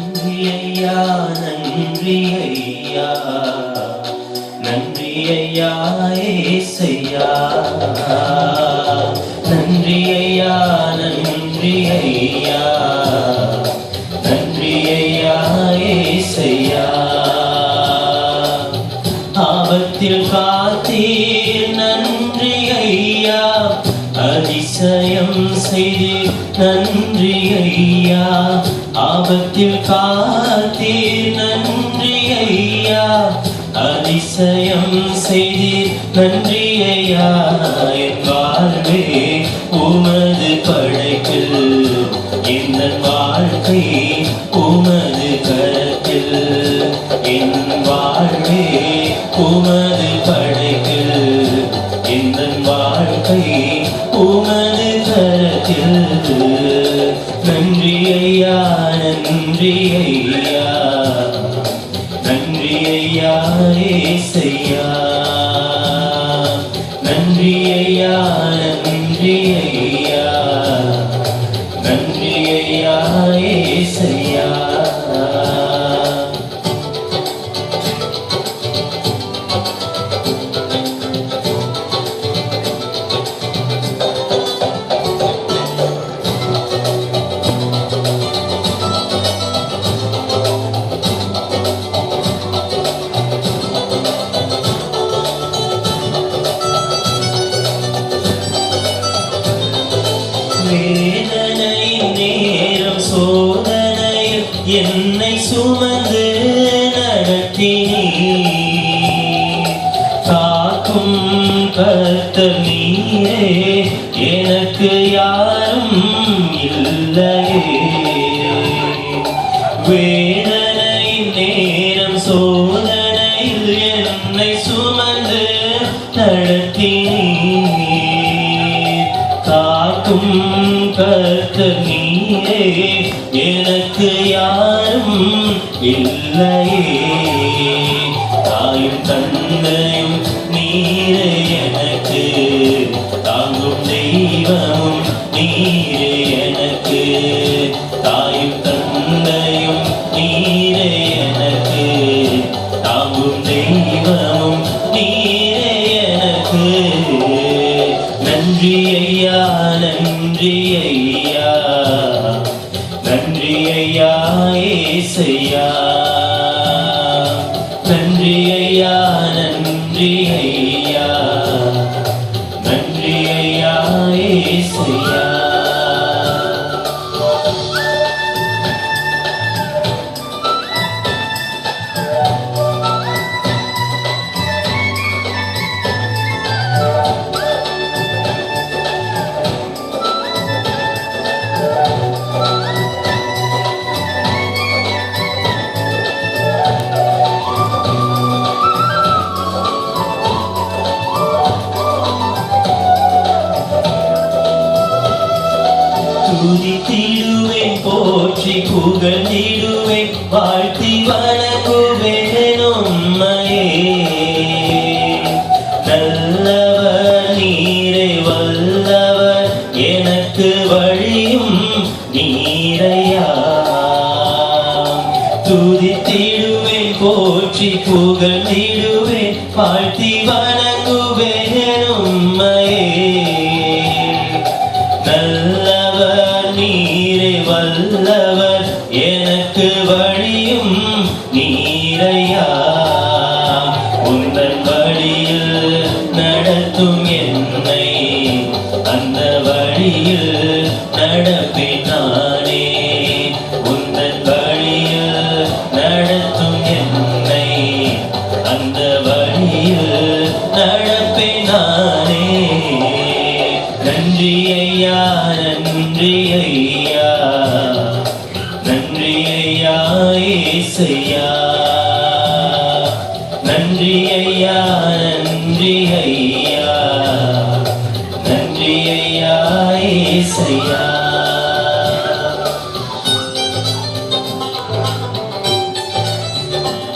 நன்றி ஐயா நன்றி ஐயா நன்றி ஐயா ஏசையா நன்றி ஐயா நன்றி ஐயா நன்றி ஐயா ஏசையா ஆபத்தில் காத்தீர் நன்றி ஐயா அதிசயம் செய்தீர் நன்றி ஐயா ஆபத்தில் காத்தீர் நன்றி ஐயா அதிசயம் செய்தீர் நன்றி ஐயா என் வாழ்வே உமது படைப்பில் என் வாழ்க்கை உமது கரத்தில் என் வாழ்வே உமது படைப்பில் என் வாழ்க்கை உமது கரத்தில் நன்றி ஐயா நன்றி ஐயா நன்றி ஐயா ஏசையா நன்றி ஐயா நன்றி ஐயா நன்றி ஐயா ஏசையா வேதனை நேரம் சோதனையில் என்னை சுமந்து நடத்தினீ காக்கும் கர்த்தர் நீரே எனக்கு யாரும் இல்லையே வேதனை நேரம் சோதனையில் என்னை சுமந்து நடத்தினீ காக்கும் கர்த்தர் நீரே எனக்கு யாரும் இல்லையே தாயும் தந்தையும் நீரே எனக்கு தாங்கும் தெய்வமும் நீரே எனக்கு தாயும் தந்தையும் நீரே எனக்கு தாங்கும் தெய்வமும் நீரே எனக்கு நன்றி ஐயா நன்றி ஐயா நன்றி ஐயா ஏசையா நன்றி ஐயா நன்றி ஐயா நன்றி ஐயா ஏசையா துதித்திடுவேன் போற்றி புகழ்ந்திடுவேன் வாழ்த்தி வணங்குவேன் உம்மையே நல்லவர் நீரே வல்லவர் எனக்கு வழியும் நீரையா துதித்திடுவேன் போற்றி புகழ்ந்திடுவேன் வாழ்த்தி வணங்குவேன் உம்மையே நல்லவர் நீரே வல்லவர் எனக்கு வழியும் நீரையா உந்தன் வழியில் நடத்தும் என்னை அந்த வழியில் நடப்பேன் நானே உந்தன் வழியில் நடத்தும் என்னை அந்த வழியில் நடப்பேன் நானே நன்றி ஐயா நன்றி ஐயா நன்றி ஐயா ஏசையா நன்றி ஐயா நன்றி ஐயா நன்றி ஐயா ஏசையா